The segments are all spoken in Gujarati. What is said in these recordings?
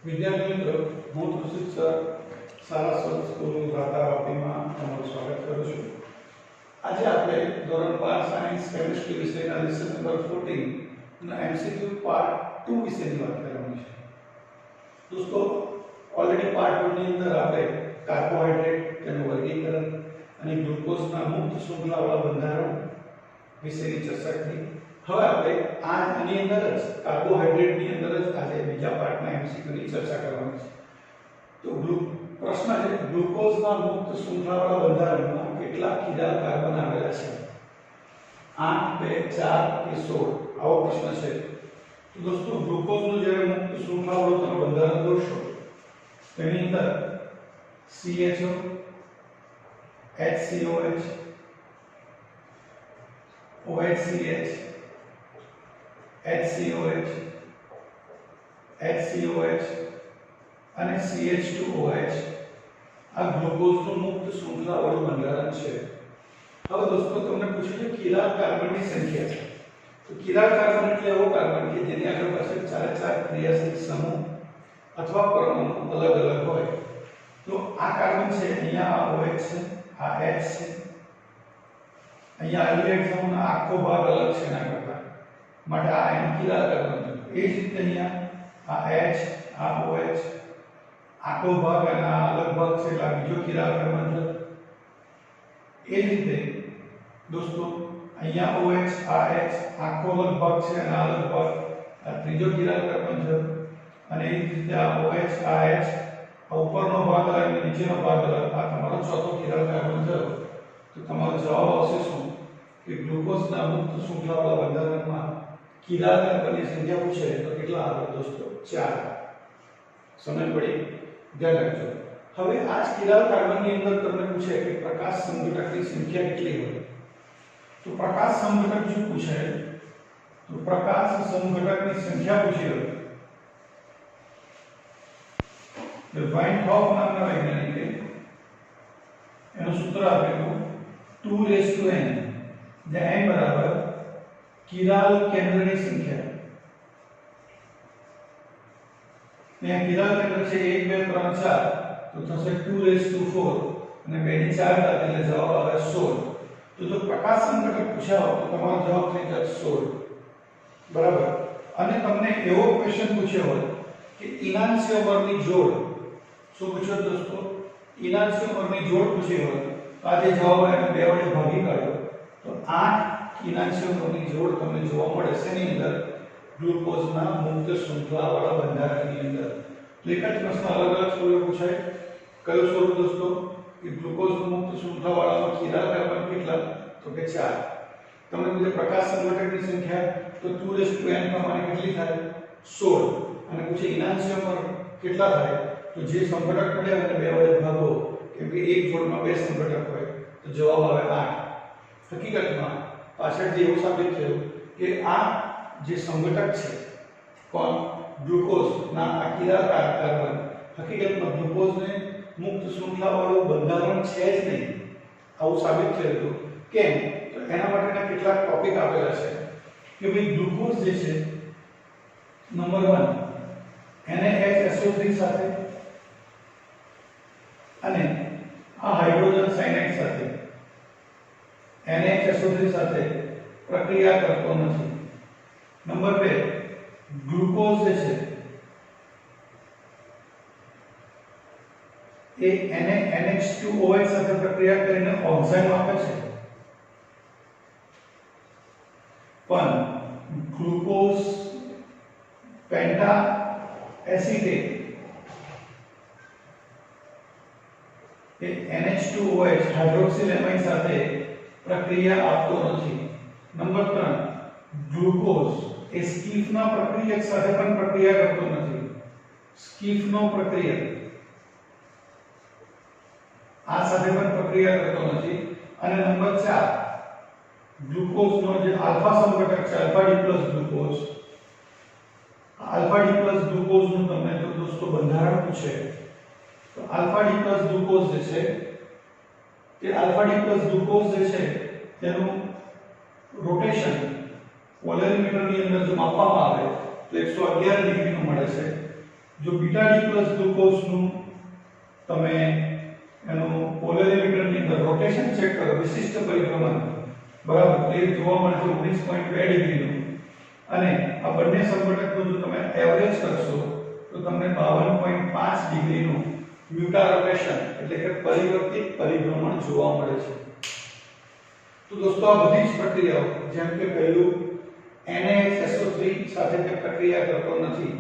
વિદ્યાર્થી મિત્રો, હું કૃષિક સર સારાસ્વત સ્કૂલ રાતા વાપીમાં તમારું સ્વાગત કરું છું. આજે આપણે ધોરણ 5 સાયન્સ કેમિસ્ટ્રી વિષયના લેસન નંબર 14 ના એમસીક્યુ પાર્ટ 2 વિશેની વાત કરવાની છે. દોસ્તો, ઓલરેડી પાર્ટ 1 ની અંદર આપણે કાર્બોહાઈડ્રેટ, તેનું વર્ગીકરણ અને ગ્લુકોઝના મુક્ત શૃંખલાવાળા બંધારણ વિશેની ચર્ચા કરી. હવે આપણે આની અંદર જ કાર્બોહાઈડ્રેટની અંદર જ આજે બીજા પાર્ટના એમસીક્યુની ચર્ચા કરવાની છે. તો પ્રશ્ન છે, ગ્લુકોઝના મુક્ત શૃંખલાવાળા બંધારણમાં કેટલા કિરાલ કાર્બન આવેલા છે? 8, 2, 4 કે 16? આવો પ્રશ્ન છે. તો દોસ્તો, ગ્લુકોઝનું જ્યારે મુક્ત શૃંખલાવાળું તમે બંધારણ દોરશો તેની અંદર CHO, HCOH, OHCH, HCOH, HCOH અને CH2OH આ ગ્લુકોઝનું મુક્ત શૃંખલાવાળું બંધારણ છે. હવે દોસ્તો, તમને પૂછ્યું છે કિરાલ કાર્બનની સંખ્યા છે. તો કિરાલ કાર્બન એટલે એવો કાર્બન કે જેની આગળ પાસે 4 ક્રિયાશીલ સમૂહ અથવા પરમાણુ અલગ અલગ હોય. તો આ કાર્બન છે, અહીંયા આ OH છે, આ H છે, અહીંયા આલ્ડિહાઇડ સમૂહનો આખો ભાગ અલગ છે એના કરતા, માટે આ એનું કિરાલ કાર્બન છે. એ જ રીતે અહીંયા આ H, આ OH આખો ભાગ અને આ અલગ ભાગ છે એટલે આ બીજો કિરાલ કાર્બન છે. એ જ રીતે દોસ્તો, અહીંયા OH, આ H આખો અલગ ભાગ છે અને આ અલગ ભાગ, આ ત્રીજો કિરાલ કાર્બન છે. અને એ જ રીતે આ OH, આ H આ ઉપરનો ભાગ અલગ અને નીચેનો ભાગ અલગ, આ તમારો ચોથો કિરાલ કાર્બન છે. તો તમારો જવાબ આવશે શું? કે ગ્લુકોઝના મુક્ત શૃંખલાવાળા બંધારણમાં કિરાલ કાર્બનની સંખ્યા પૂછે તો કેટલા આવે દોસ્તો? 4. સમજ પડી? ધ્યાન રાખજો. હવે આ જ કિરાલ કાર્બનની અંદર તમને પૂછે કે પ્રકાશ સંઘટકની સંખ્યા કેટલી હોય? તો પ્રકાશ સંઘટક જો પૂછે તો પ્રકાશ સંઘટકની સંખ્યા પૂછી હોય તો વાઇનહોફ નામના વૈજ્ઞાનિકે એનું સૂત્ર આપેલું 2n, જ્યાં n બરાબર કિરાલ કેન્દ્રની સંખ્યા. ત્યાં કિરાલ કેન્દ્ર છે 1, 2, 3, 4, તો થશે 2^4 અને 2 ની 4 ઘાત એટલે જવાબ આવે 16. તો જો પ્રકાશ સંઘટક પૂછ્યા હોય તો તમારો જવાબ થઈ જાય 16. બરાબર. અને તમને એવો ક્વેશ્ચન પૂછ્યો હોય કે ઇનાન્સિયોમરની જોડ, શું પૂછ્યો દોસ્તો? ઇનાન્સિયોમરની જોડ પૂછી હોય તો આ જે જવાબ આવે એને 2 વડે ભાગી કાઢો તો 8 ઇનાન્સિયોમરની જોડ તમને જોવા મળે. શેની અંદર? ગ્લુકોઝના મુક્ત શૃંખલાવાળા બંધારણની અંદર. તો એક જ પ્રશ્ન અલગ અલગ સ્વરૂપે પૂછાય. કયું સ્વરૂપ દોસ્તો? કે ગ્લુકોઝનું મુક્ત શૃંખલાવાળામાં કિરાલ કાર્બન કેટલા? તો કે 4. તમને પૂછે પ્રકાશ સંઘટકની સંખ્યા તો 2n પ્રમાણે કેટલી થાય? 16. અને પૂછે ઇનાન્સિયોમર કેટલા થાય? તો જે સંઘટક મળે એને 2 વડે ભાગો, કેમ કે એક જોડમાં 2 સંઘટક હોય, તો જવાબ આવે 8. હકીકતમાં પાછળથી એવું સાબિત થયું કે આ જે સંઘટક છે કોણ? ગ્લુકોઝના આ કિરાલ કાર્બન હકીકતમાં ગ્લુકોઝને મુક્ત શૃંખલાવાળું બંધારણ છે જ નહીં, આવું સાબિત થયું હતું. કેમ? તો એના માટેના કેટલાક ટોપિક આપેલા છે કે ભાઈ ગ્લુકોઝ જે છે નંબર 1 NaHSO3 સાથે અને આ હાઇડ્રોજન સાયનાઇડ સાથે NaHSO3 સાથે પ્રક્રિયા કરતો નથી. નંબર 2 ગ્લુકોઝ જે છે એ NH2OH સાથે પ્રક્રિયા કરીને ઓક્સાઇડ આપે છે, પણ ગ્લુકોઝ પેન્ટા એસિટેટ એ NH2OH હાઇડ્રોક્સિલ એમાઇડ સાથે પ્રક્રિયા આપતો નથી. નંબર 3 ગ્લુકોઝ એ સ્કીફના પ્રક્રિયક સાથે પણ પ્રક્રિયા કરતો નથી. સ્કીફનો પ્રક્રિયક આ સાથે પણ પ્રક્રિયા કરતો નથી. અને નંબર 4 ગ્લુકોઝનો જે આલ્ફા સંઘટક છે alpha D plus glucose, alpha D plus ગ્લુકોઝનું તમને જો દોસ્તો બંધારણ પૂછે તો આલ્ફા ડી પ્લસ ગ્લુકોઝ જે છે તે આલ્ફા ડી પ્લસ ગ્લુકોઝ જે છે તેનું રોટેશન પોલેરિમીટરની અંદર જો માપવામાં આવે તો 111 ડિગ્રીનું મળે છે. જો બીટા ડી પ્લસ ગ્લુકોઝનું તમે એનું પોલેરિમીટરની અંદર રોટેશન ચેક કરો, વિશિષ્ટ પરિભ્રમણ બરાબર, તો એ જોવા મળે છે 19.2 ડિગ્રીનું, અને આ બંને સંઘટકનું જો તમે એવરેજ કરશો તો તમને 52.5 ડિગ્રીનું મ્યુટા રોટેશન એટલે કે પરિવર્તિત પરિભ્રમણ જોવા મળે છે। તો દોસ્તો આ બધી જ પ્રક્રિયાઓ, જેમ કે પહેલું NaHSO3 સાથે તે પ્રક્રિયા કરતો નથી,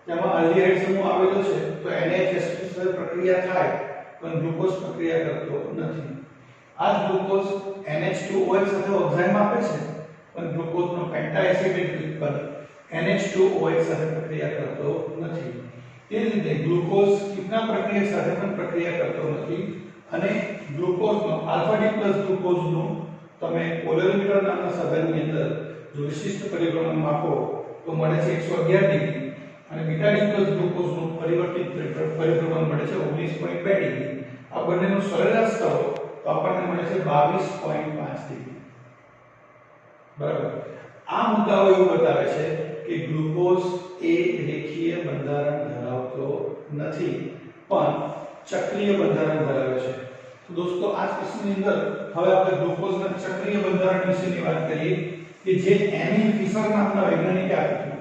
જેમાં આલ્ડીહાઇડ સમૂહ આવેલો છે તો NaHSO3 સાથે પ્રક્રિયા થાય પણ ગ્લુકોઝ પ્રક્રિયા કરતો નથી। આ જ ગ્લુકોઝ NH2OH સાથે ઓક્સાઇડ આપે છે પણ ગ્લુકોઝનો પેન્ટાએસિડેટ ઉત્પન્ન NH2OH સાથે પ્રક્રિયા કરતો નથી। તે જ રીતે ગ્લુકોઝ કિટના પ્રક્રિયા સાથે પણ પ્રક્રિયા કરતો નથી, અને ગ્લુકોઝનો આલ્ફા ડી પ્લસ ગ્લુકોઝનું તમે પોલેરિમીટર નામના સાધનની અંદર જો વિશિષ્ટ પરિભ્રમણ માપો તો મળે છે 111 ડિગ્રી, અને બીટા ડી પ્લસ ગ્લુકોઝનું પરિવર્તિત પરિભ્રમણ મળે છે 19.2 ડિગ્રી। આ બંનેનું સરેરાશ કરો તો આપણને મળે છે 22.5 ડિગ્રી બરાબર। આ મુદ્દાઓ એવું બતાવે છે કે ગ્લુકોઝ એ રેખીય બંધારણ ધરાવતો નથી પણ ચક્રીય બંધારણ ધરાવે છે। તો દોસ્તો આ પ્રશ્નની અંદર હવે આપણે ગ્લુકોઝના ચક્રીય બંધારણ વિશેની વાત કરીએ કે જે એમિલ ફિશર નામના વૈજ્ઞાનિકે આપ્યું।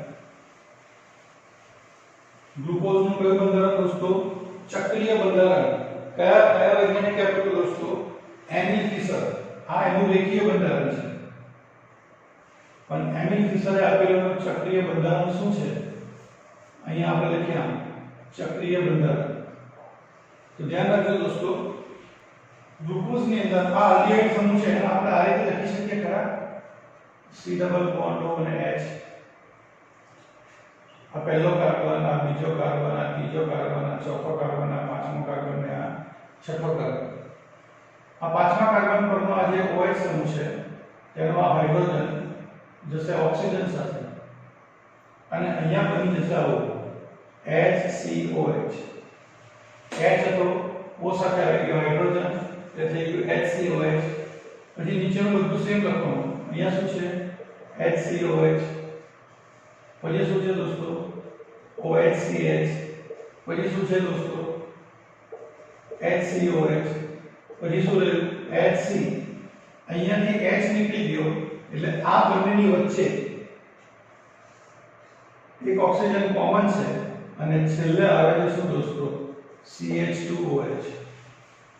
ગ્લુકોઝનું કયું બંધારણ દોસ્તો? ચક્રીય બંધારણ। કયા વૈજ્ઞાનિકે આપ્યું દોસ્તો? Emil Fischer. આ એનું રેખીય બંધારણ છે, પણ એમિલ ફિશરે આપેલું ચક્રીય બંધારણ શું છે? અહીંયા આપણે લખ્યા ચક્રીય બંધારણ। તો ધ્યાન રાખજો દોસ્તો, ગ્લુકોઝની અંદર આ આલ્ડીહાઇડ સમૂહ છે એને આપણે આ રીતે લખી શકીએ ખરા? C ડબલ બોન્ડ O અને H। આ પહેલો કાર્બન, આ બીજો કાર્બન, આ ત્રીજો કાર્બન, આ ચોથો કાર્બન, આ પાંચમો કાર્બન ને આ છઠ્ઠો કાર્બન। આ પાંચમા કાર્બન પરનો આ જે OH સમૂહ છે તેનો આ હાઇડ્રોજન જશે ઓક્સિજન સાથે, અને અહીંયા બની જશે આવો HCOH। H હતો O સાથે આવી ગયો હાઇડ્રોજન, એટલે થઈ ગયું HCOH। પછી નીચેનું બધું સેમ લખવાનું, અહીંયા શું છે? HCOH। પછી શું છે દોસ્તો? OHCH। પછી શું છે દોસ્તો? HCOH। પછી શું રહ્યું? HC। અહીંયાથી H નીકળી ગયો એટલે આ બંનેની વચ્ચે એક ઓક્સિજન કોમન છે, અને છેલ્લે આવે છે શું દોસ્તો? CH2OH।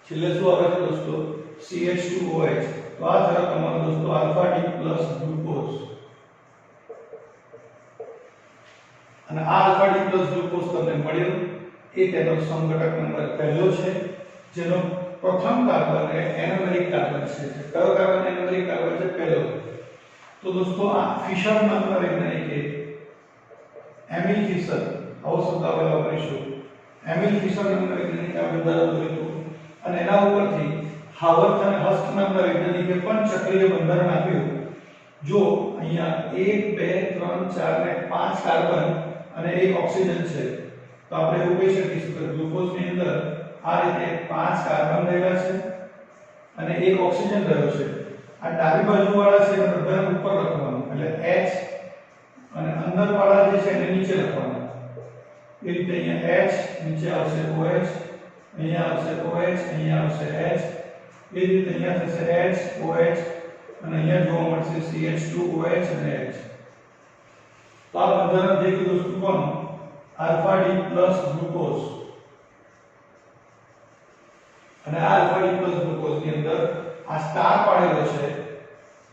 છેલ્લે શું આવે છે દોસ્તો? CH2OH। તો આ થયો તમારો દોસ્તો આલ્ફા ડી પ્લસ ગ્લુકોઝ, અને આ આલ્ફા ડી પ્લસ ગ્લુકોઝ તમને મળ્યો એ તેનો સંઘટક નંબર પહેલો છે, જેનો પ્રથમ કાર્બન એ એનોમેરિક કાર્બન છે। કયો કાર્બન એનોમેરિક કાર્બન છે? પહેલો। તો દોસ્તો આ ફિશર નામના વૈજ્ઞાનિકે એમિલ ફિશર, આવો શબ્દ આપણે વાપરીશું, એમિલ ફિશર નામના વૈજ્ઞાનિકે આ બંધારણ લીધું, અને એના ઉપરથી હાવર્થ અને હસ્ટ નામના વૈજ્ઞાનિકે પણ ચક્રીય બંધારણ આપ્યું। જો અહીંયા 1 2 3 4 ને 5 કાર્બન અને એક ઓક્સિજન છે, તો આપણે એવું કહી શકીશું કે ગ્લુકોઝની અંદર આ રીતે 5 કાર્બન રહેલા છે અને એક ઓક્સિજન રહ્યો છે। આ ડાબી બાજુવાળા છે એને બધાને ઉપર લખવાનું, એટલે H, અને અંદરવાળા જે છે એને નીચે લખવાના। એ રીતે અહીંયા H, નીચે આવશે OH, અહીંયા આવશે OH, અહીંયા આવશે H, એ રીતે અહીંયા થશે H OH, અને અહીંયા જોવા મળશે CH2OH અને H। તો આ બંધારણ થઈ ગયું દોસ્તો કોનું? Alpha D plus glucose. અને આ આલ્ફા ડી પ્લસ ગ્લુકોઝ ની અંદર આ સ્ટાર પાડેલો છે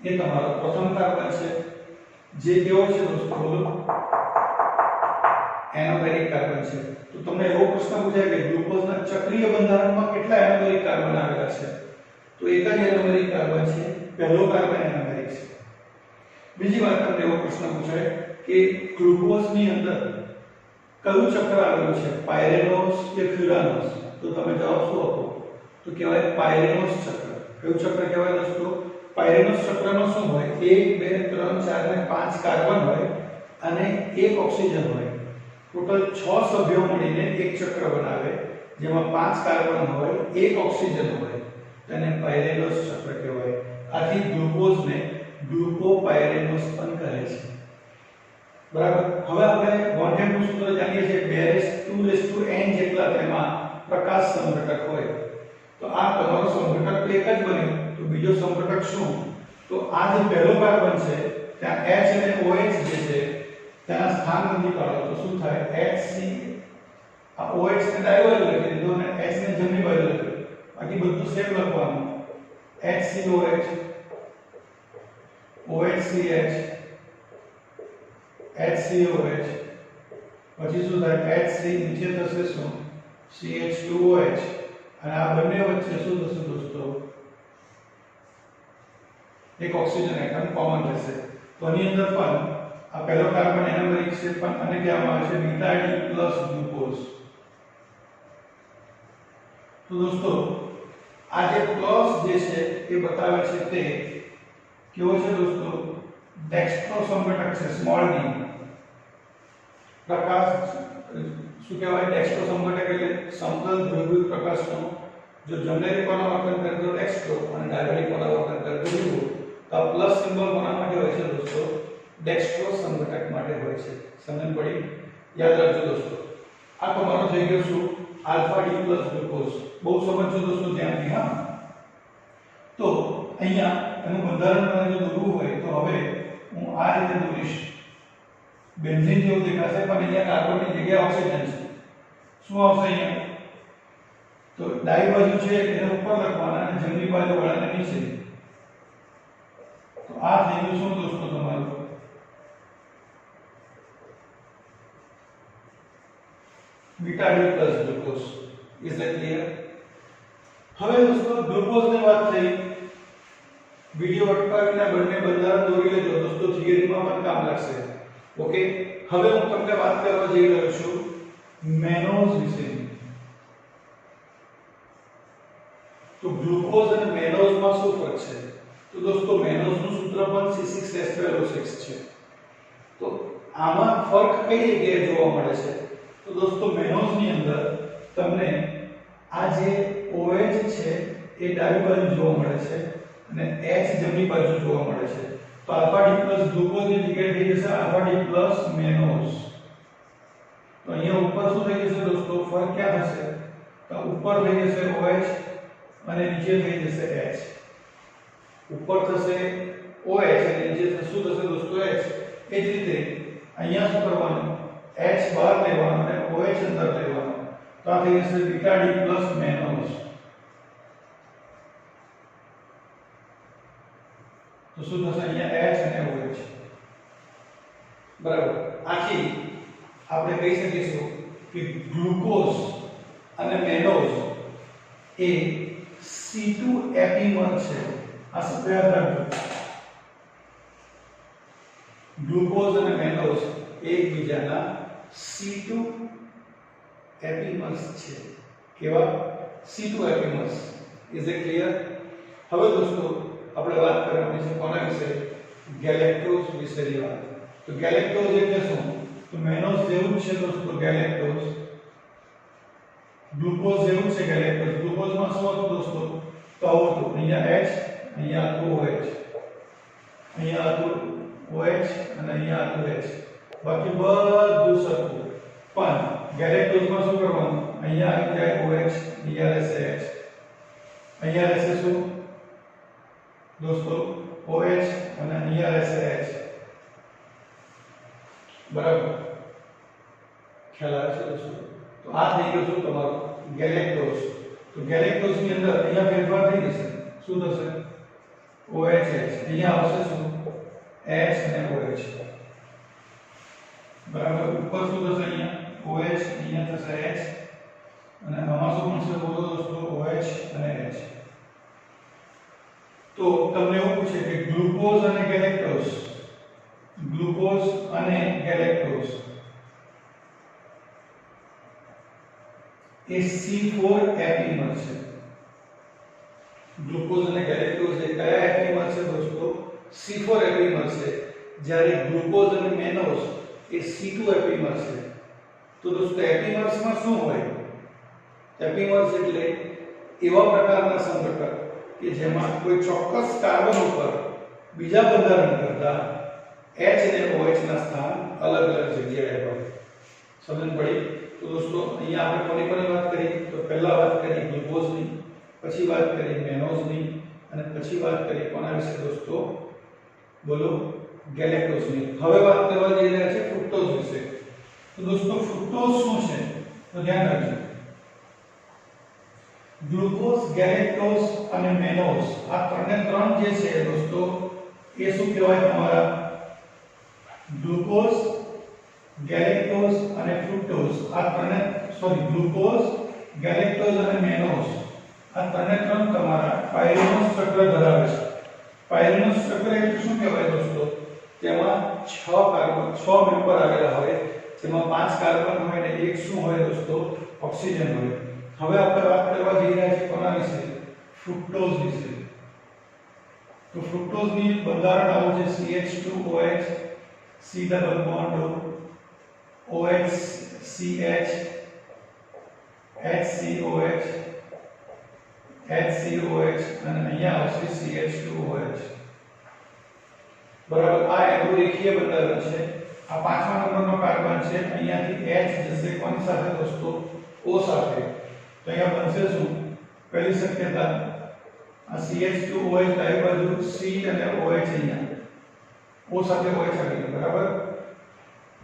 એ તમારો પ્રથમ કાર્બન છે, જે કેવો છે દોસ્તો? એનોમેરિક કાર્બન છે। તો તમને એવો પ્રશ્ન પૂછાય કે ગ્લુકોઝના ચક્રીય બંધારણમાં કેટલા એનોમેરિક કાર્બન આવેલા છે? તો એક જ એનોમેરિક કાર્બન છે, પહેલો કાર્બન એનોમેરિક છે। બીજી વાત તમને એવો પ્રશ્ન પૂછાય કે ગ્લુકોઝની અંદર કયું ચક્ર આવેલું છે? પાયરેનોસ કે ફ્યુરાનોસ? તો તમે જવાબ શું આપો? તો કહેવાય પાયરેનોસ ચક્ર। કયું ચક્ર કહેવાય દોસ્તો? પાયરેનોસ ચક્રમાં શું હોય? 1 2 3 4 ને 5 કાર્બન હોય અને એક ઓક્સિજન હોય। ટોટલ 6 સભ્યો મળીને એક ચક્ર બનાવે, જેમાં 5 કાર્બન હોય, એક ઓક્સિજન હોય, તેને પાયરેનોસ ચક્ર કહેવાય। આથી ગ્લુકોઝને ગ્લુકોપાયરેનોસ પણ કહે છે। બરાબર. હવે આપણે વોન્ટેડનું સૂત્ર જાણીએ છીએ 2n જેટલા તેમાં પ્રકાશ સમઘટક હોય. તો આ તમારો સમઘટક તો એક જ બન્યો. તો બીજો સમઘટક શું? તો આ જે પહેલો કાર્બન છે ત્યાં H અને OH જે છે તેના સ્થાન નથી પાડો. તો શું થાય? HC આ OH ને ડાબી બાજુ લખી દીધો અને H ને જમણી બાજુ લખ્યું. બાકી બધું સેમ લખવાનું. HCOH OHCH HCOH પછી શું થાય? HC નીચે થશે શું? CH2OH અને આ બંને વચ્ચે શું થશે દોસ્તો? એક ઓક્સિજન એટમ કોમન રહેશે. તો આની અંદર પણ આ પહેલો કાર્બન એના નંબર 1 છે પણ આને કહેવામાં આવે છે બીટા D પ્લસ ગ્લુકોઝ. તો દોસ્તો આ જે પ્લસ જે છે એ બતાવે છે તે કેવો છે દોસ્તો? ડેક્સ્ટ્રો સમઘટક છે સ્મોલ d. પ્રકાશ શું કહેવાય? ડેક્સ્ટ્રો સમઘટક એટલે સમતલ ધ્રુવીય પ્રકાશનો જો જમણેરી પરાવર્તન કરે તો ડેક્સ્ટ્રો અને ડાબેરી પરાવર્તન કરે તો ધ્રુવ. તો આ પ્લસ સિમ્બોલ કોના માટે હોય છે દોસ્તો? ડેક્સ્ટ્રો સમઘટક માટે હોય છે. સમજણ પડી? યાદ રાખજો દોસ્તો. આ તમારો થઈ ગયો શું? Alpha D plus glucose. બહુ સમજજો દોસ્તો ધ્યાનથી. હા, તો અહીંયા એનું બંધારણ મને જો દોરવું હોય તો હવે હું આ રીતે દોરીશ. બેન્ઝીન જેવું દેખાશે પણ અહીંયા કાર્બનની જગ્યાએ ઓક્સિજન છે. શું આવશે અહીંયા? તો ડાબી બાજુ છે એને ઉપર લખવાના અને જમણી બાજુ વાળાને નીચે. તો આ થઈ ગયું શું દોસ્તો તમારું? Beta D plus glucose. Is that clear? હવે દોસ્તો ગ્લુકોઝની વાત થઈ. વિડિયો અટકાવીને બંને બંધારણ દોરી લેજો દોસ્તો, થિયરીમાં પણ કામ લાગશે. ઓકે, હવે હું તમને વાત કરવા જઈ રહ્યો છું મેનોઝ વિશેની. તો ગ્લુકોઝ અને મેનોઝમાં શું ફરક છે? તો દોસ્તો મેનોઝનું સૂત્ર પણ C6H12O6 છે. તો આમાં ફરક કઈ જગ્યાએ જોવા મળે છે? તો દોસ્તો મેનોઝની અંદર તમને આ જે OH છે એ ડાબી બાજુ જોવા મળે છે અને H જમણી બાજુ જોવા મળે છે. તો આલ્ફા ડી પ્લસ ગ્લુકોઝની જગ્યાએ થઈ જશે આલ્ફા ડી પ્લસ મેનોઝ. તો અહીંયા ઉપર શું થઈ જશે દોસ્તો? ફરક ક્યાં થશે? તો ઉપર થઈ જશે OH અને નીચે થઈ જશે H. ઉપર થશે OH અને નીચે શું થશે દોસ્તો? H. એ જ રીતે અહીંયા શું કરવાનું? H બહાર લેવાનું અને OH અંદર લેવાનું. તો આ થઈ જશે બીટા D પ્લસ મેનોઝ. તો શું થશે અહીંયા? H અને OH. બરાબર. આથી આપણે કહી શકીશું કે ગ્લુકોઝ અને મેનોઝ એ C2 એપીમર છે. આ સૂત્ર યાદ રાખજો. ગ્લુકોઝ અને મેનોઝ એકબીજાના C2 એપીમર્સ છે. કેવા? C2 એપીમર્સ. Is it clear? હવે દોસ્તો આપણે વાત કરવાની છે કોના વિશે? ગેલેક્ટોઝ વિશેની વાત. તો ગેલેક્ટોઝ એટલે શું? તો મેનોઝ જેવું જ છે દોસ્તો ગેલેક્ટોઝ. ગ્લુકોઝ જેવું છે ગેલેક્ટોઝ. ગ્લુકોઝમાં શું હતું દોસ્તો? તો આવું હતું. અહીંયા H, અહીંયા હતું OH, અહીંયા હતું OH અને અહીંયા હતું H. બાકી બધું સરખું. પણ ગેલેક્ટોઝમાં શું કરવાનું? અહીંયા આવી જાય OH, અહીંયા રહેશે H. અહીંયા રહેશે શું દોસ્તો? OH અને અહીંયા રહેશે H. બરાબર? ખ્યાલ આવે છે દોસ્તો? તો આ થઈ ગયું શું તમારું ગેલેક્ટોઝ. તો ગેલેક્ટોઝની અંદર અહીંયા ફેરફાર થઈ જશે. શું થશે? OH H. અહીંયા આવશે શું? H અને OH. બરાબર. ઉપર શું થશે? અહીંયા OH, અહીંયા થશે H અને આમાં શું બનશે બોલો દોસ્તો? OH અને H. તો તમને એવું પૂછે કે ગ્લુકોઝ અને ગેલેક્ટોઝ, ગ્લુકોઝ અને ગેલેક્ટોઝ એ C4 એપીમર છે. ગ્લુકોઝ અને ગેલેક્ટોઝ એ કયા એપીમર છે દોસ્તો? C4 એપીમર છે. જ્યારે ગ્લુકોઝ અને મેનોઝ એ C2 એપીમર છે. તો દોસ્તો એપીમર્સમાં શું હોય? એપીમર્સ એટલે એવા પ્રકારના સંઘટક કે જેમાં કોઈ ચોક્કસ કાર્બન ઉપર બીજા બંધારણ કરતા H અને OH ના સ્થાન અલગ અલગ જગ્યાએ હોય. સમજ પડી? તો દોસ્તો અહીંયા આપણે કોની કોની વાત કરી? તો પહેલા વાત કરી ગ્લુકોઝની, પછી વાત કરી મેનોઝની અને પછી વાત કરી કોના વિશે દોસ્તો? બોલો, ગેલેક્ટોઝની. હવે વાત કરવા જઈ રહ્યા છે ફ્રુક્ટોઝ વિશે. તો દોસ્તો ફ્રુક્ટોઝ શું છે? તો ધ્યાન રાખજો. ગ્લુકોઝ, ગેલેક્ટોઝ અને મેનોઝ આ ત્રણ જે છે દોસ્તો એ શું કહેવાય તમારા? ગ્લુકોઝ, ગેલેક્ટોઝ અને ફ્રુક્ટોઝ ગ્લુકોઝ, ગેલેક્ટોઝ અને મેનોઝ આ ત્રણ તમારા પાયરિનોસ ચક્ર ધરાવે છે. પાયરિનોસ ચક્ર એટલે શું કહેવાય દોસ્તો? તેમાં 6 મેમ્બર આવેલા હોય, જેમાં 5 કાર્બન હોય અને એક શું હોય દોસ્તો? ઓક્સિજન હોય. હવે આપણે વાત કરવા જઈ રહ્યા છીએ કોના વિશે? ફ્રુક્ટોઝ વિશે. તો ફ્રુક્ટોઝની બંધારણ આવું છે: CH2OH, C double bond OH, CH, HCOH, HCOH અને અહીંયા આવશે CH2OH. બરાબર. આ એનું રેખીય બંધારણ છે. આ 5મા નંબરનો કાર્બન છે, અહીંયાથી H જશે કોની સાથે દોસ્તો? O સાથે. તો અહીંયા બનશે શું? પહેલી શક્યતા આ CH2OH ડાબી બાજુ, C અને OH અહીંયા O સાથે OH આવી ગયું. બરાબર.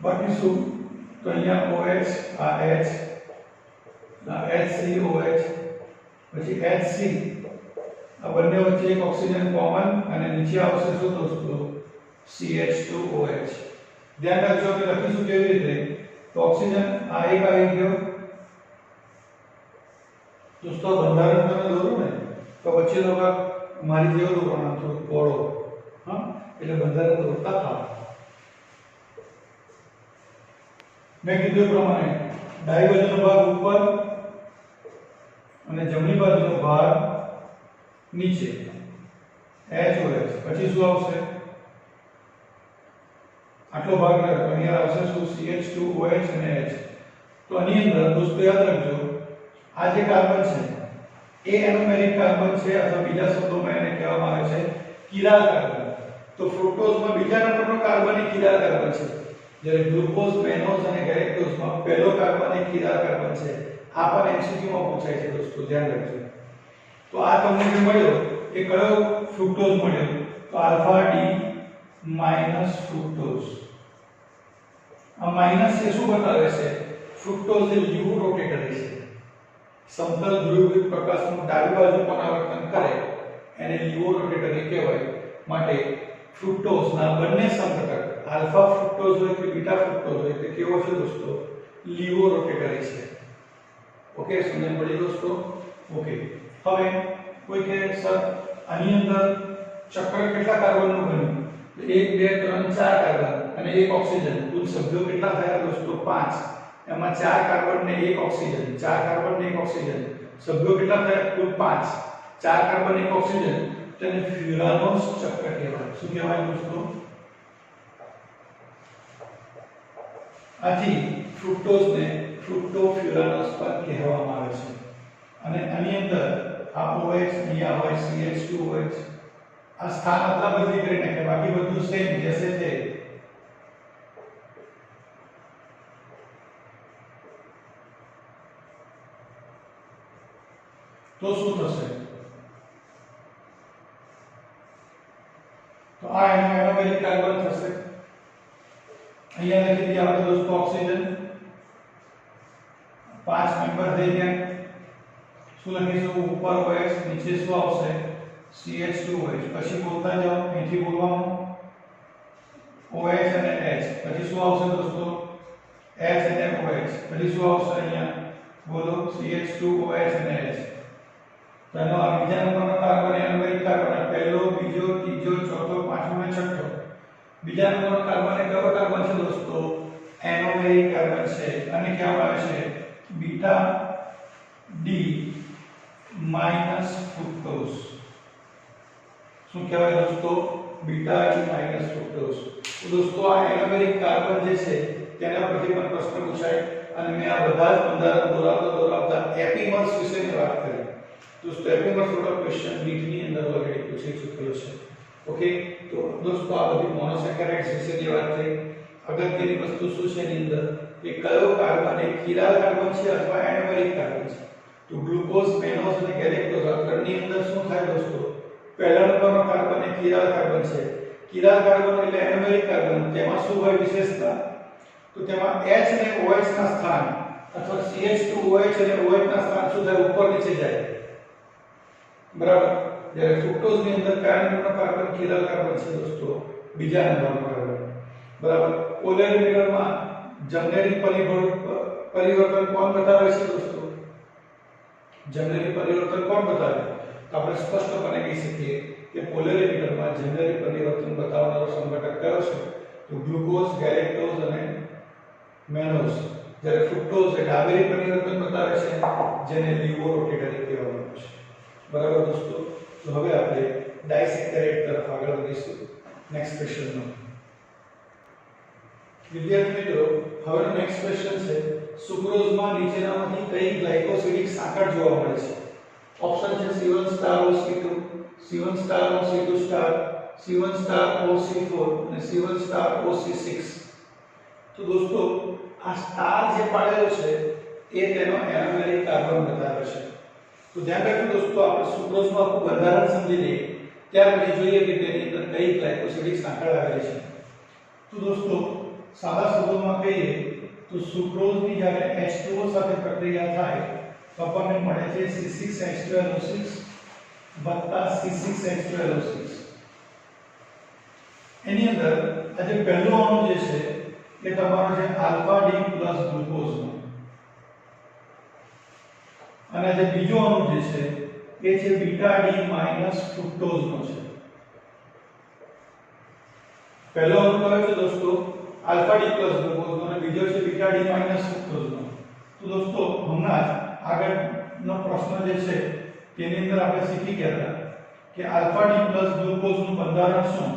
બાકી શું? તો અહીંયા OH, આ H, આ HCOH, પછી HC, આ બંને વચ્ચે એક ઓક્સિજન કોમન અને નીચે આવશે શું દોસ્તો? CH2OH. ધ્યાન રાખજો કે લખીશું કેવી રીતે? તો ઓક્સિજન આ એક આવી ગયો દોસ્તો. બંધારણ તમે દોરો ને તો વચ્ચેનો ભાગ મારી જેવો દોરવાનો, થોડો પહોળો, હા, એટલે બંધારણ દોરતા થાવ. મેં કીધું પ્રમાણે ડાબી બાજુનો ભાગ ઉપર અને જમણી બાજુનો ભાગ નીચે. HOH. પછી શું આવશે? આટલો ભાગ રહે તો અહીંયા આવશે શું? CH2OH અને H. તો આની અંદર દોસ્તો યાદ રાખજો, આ જે કાર્બન છે એ એનોમેરિક કાર્બન છે, અથવા બીજા શબ્દોમાં એને કહેવામાં આવે છે કિરાલ કાર્બન. તો ફ્રુક્ટોઝમાં બીજા નંબરનો કાર્બન એ કિરાલ કાર્બન છે, જ્યારે ગ્લુકોઝ, મેનોઝ અને ગેલેક્ટોઝમાં પહેલો કાર્બન એ કિરાલ કાર્બન છે. આ પણ MCQ માં પૂછાય છે દોસ્તો, ધ્યાન રાખજો. તો આ તમને જે મળ્યો એ કયો ફ્રુક્ટોઝ મળ્યો? તો આલ્ફા ડી માઈનસ ફ્રુક્ટોઝ. આ માઈનસ એ શું બતાવે છે? ફ્રુક્ટોઝ એ લીવો રોટેટરી છે. સમતલ ધ્રુવીકૃત પ્રકાશનું ડાબી બાજુ પરાવર્તન કરે એને લીવો રોટેટરી કહેવાય. માટે ફ્રુક્ટોઝના બંને સમઘટક આલ્ફા ફ્રુક્ટોઝ હોય કે બીટા ફ્રુક્ટોઝ હોય તે કેવો છે દોસ્તો? લીવો રોટેટરી છે. ઓકે, સમજણ પડી દોસ્તો? ઓકે. હવે કોઈ કહે સર આની અંદર ચક્ર કેટલા કાર્બનનું બન્યું? 1 2 3 4 કાર્બન અને એક ઓક્સિજન. કુલ સભ્યો કેટલા થયા દોસ્તો? 5. એમાં 4 કાર્બન ને 1 ઓક્સિજન. 4 કાર્બન ને 1 ઓક્સિજન. સભ્યો કેટલા થયા? કુલ 5. 4 કાર્બન 1 ઓક્સિજન. તેને ફ્યુરાનોસ ચક્ર કહેવાય. શું કહેવાય દોસ્તો? આથી ફ્રુક્ટોઝને ફ્રુક્ટોફ્યુરાનોસ પણ કહેવામાં આવે છે. અને આની અંદર આ OH અહીંયા હોય, CH2OH. આ સ્થાન અદલા બદલી કરી નાખે, બાકી બધું સેમ જैसे थे. તો શું થશે? તો આ એનોમેરિક કાર્બન થશે. અહીંયા લખી દીધા આપણે દોસ્તો ઓક્સિજન. 5 મેમ્બર થઈ ગયા. શું લખીશું? ઉપર OH, નીચે શું આવશે? CH2OH. પછી બોલતા જાઓ, અહીંથી બોલવાનું OH અને H. પછી શું આવશે દોસ્તો? H અને OH. પછી શું આવશે અહીંયા? બોલો CH2OH અને H. તો એનો આ બીજા નંબરનો કાર્બન એનોમેરિક કાર્બન, પહેલો, બીજો, ત્રીજો, ચોથો, પાંચમો અને છઠ્ઠો. બીજા નંબરનો કાર્બન એ કયો કાર્બન છે દોસ્તો? એનોમેરિક કાર્બન છે. અને કહેવામાં આવે છે બીટા ડી માઈનસ ફ્રુક્ટોઝ. શું કહેવાય દોસ્તો? Beta D minus fructose. તો દોસ્તો આ એનોમેરિક કાર્બન જે છે તેના પરથી પણ પ્રશ્ન પૂછાય. અને મેં આ બધા જ બંધારણ દોરાવતા એપીમર્સ વિશેની વાત કરી. દોસ્તો એપીમર્સ થોડા ક્વેશ્ચન નીટની અંદર ઓલરેડી પૂછી ચૂકેલો છે. ઓકે, તો દોસ્તો આ બધી મોનોસેકેરાઇડ્સ વિશેની વાત થઈ. અગત્યની વસ્તુ શું છે એની અંદર કે કયો કાર્બન એ કિરાલ કાર્બન છે અથવા એનોમેરિક કાર્બન છે. તો ગ્લુકોઝ, મેનોઝ અને ગેલેક્ટોઝ આ ત્રણની અંદર શું થાય દોસ્તો, પહેલા નંબરનો કાર્બન એ કિરાલ કાર્બન છે. કિરાલ કાર્બન એટલે એનોમેરિક કાર્બન. તેમાં શું હોય વિશેષતા, તો તેમાં H અને OH ના સ્થાન અથવા CH2OH અને OH ના સ્થાન શું થાય, ઉપર નીચે જાય. બરાબર. જ્યારે ફ્રુક્ટોઝ ની અંદર કયા નંબરનો કાર્બન કિરાલ કાર્બન છે દોસ્તો, બીજા નંબરનો કાર્બન. બરાબર. પોલેરિમીટરમાં જમનેરી પરિવર્તન કોણ બતાવે છે દોસ્તો, જમનેરી પરિવર્તન કોણ બતાવે, તો આપણે સ્પષ્ટપણે કહી શકીએ કે પોલેરિમીટરમાં જમનેરી પરિવર્તન બતાવનારો સંઘટક કયો છે, તો ગ્લુકોઝ, ગેલેક્ટોઝ અને મેનોઝ. જ્યારે ફ્રુક્ટોઝ એ ડાબેરી પરિવર્તન બતાવે છે, જેને લિવોરોટેટરી કહેવામાં આવે છે. બરાબર દોસ્તો. તો હવે આપણે ડાયસેકેરાઇડ તરફ આગળ વધીશું નેક્સ્ટ ક્વેશ્ચનમાં. વિદ્યાર્થી મિત્રો, હવેનો નેક્સ્ટ ક્વેશ્ચન છે, સુક્રોઝમાં નીચેનામાંથી કઈ ગ્લાયકોસિડિક સાંકળ જોવા મળે છે? ઓપ્શન છે C1*OC2, C1*OC2*, C1*OC4 અને C1*OC6. તો દોસ્તો આ સ્ટાર જે પાડેલો છે એ તેનો એનોમેરિક કાર્બન બતાવે છે. તો ધ્યાન રાખજો દોસ્તો, આપણે સુક્રોઝનું આખું બંધારણ સમજી લઈએ ત્યાર પછી જોઈએ કે તેની અંદર કઈ ગ્લાયકોસિડિક સાંકળ આવેલી છે. તો દોસ્તો સાદા શબ્દોમાં કહીએ તો સુક્રોઝની જ્યારે H2O સાથે પ્રક્રિયા થાય તો આપણને મળે છે C6H12O6 C6H12O6. એની અંદર આ જે પહેલો અણુ જે છે એ તમારો છે આલ્ફા ડી પ્લસ ગ્લુકોઝનો, અને જે બીજો અણુ જે છે એ છે બીટા ડી માઈનસ ફ્રુક્ટોઝનો છે. પહેલો અણુ કયો છે દોસ્તો, આલ્ફા ડી પ્લસ ગ્લુકોઝનો, અને બીજો છે બીટા ડી માઈનસ ફ્રુક્ટોઝનો. તો દોસ્તો હમણાં જ આગળનો પ્રશ્ન જે છે તેની અંદર આપણે શીખી ગયા હતા કે આલ્ફા ડી પ્લસ ગ્લુકોઝનું બંધારણ શું,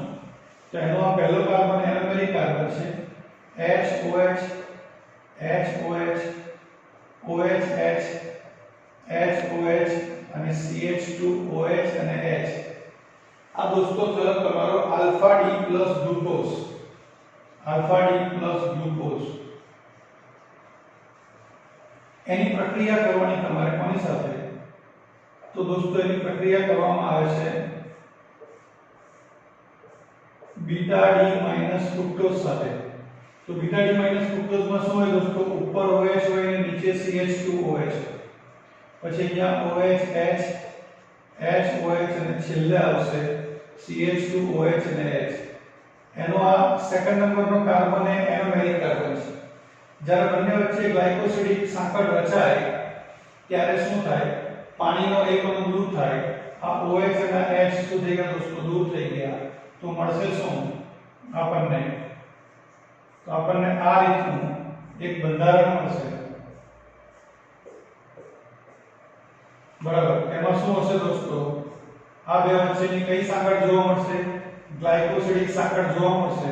તો એનો આ પહેલો કાર્બન એનોમેરિક કાર્બન છે, HOH HOH OH HOH અને CH2OH અને H. આ દોસ્તો થયો તમારો alpha D plus glucose, alpha D plus glucose. એની પ્રક્રિયા કરવાની તમારે કોની સાથે, તો દોસ્તો એની પ્રક્રિયા કરવામાં આવે છે બીટા ડી માઈનસ ફ્રુક્ટોઝ સાથે. તો બીટા ડી માઈનસ ફ્રુક્ટોઝમાં શું હોય દોસ્તો, ઉપર OH હોય અને નીચે CH2OH, પછી અહીંયા OH HOH અને છેલ્લે આવશે CH2OH અને H. એનો આ સેકન્ડ નંબરનો કાર્બન એ એનોમેરિક કાર્બન છે. જ્યારે બંને વચ્ચે ગ્લાયકોસિડિક સાંકળ રચાય ત્યારે શું થાય, પાણીનો એક અણુ દૂર થાય, આ OH અને H શું થઈ ગયા દોસ્તો, દૂર થઈ ગયા. તો મળશે શું આપણને આ રીતનું એક બંધારણ મળશે. બરાબર. એમાં શું હશે દોસ્તો, આ બે વચ્ચેની કઈ સાંકળ જોવા મળશે, ગ્લાયકોસિડિક સાંકળ જોવા મળશે.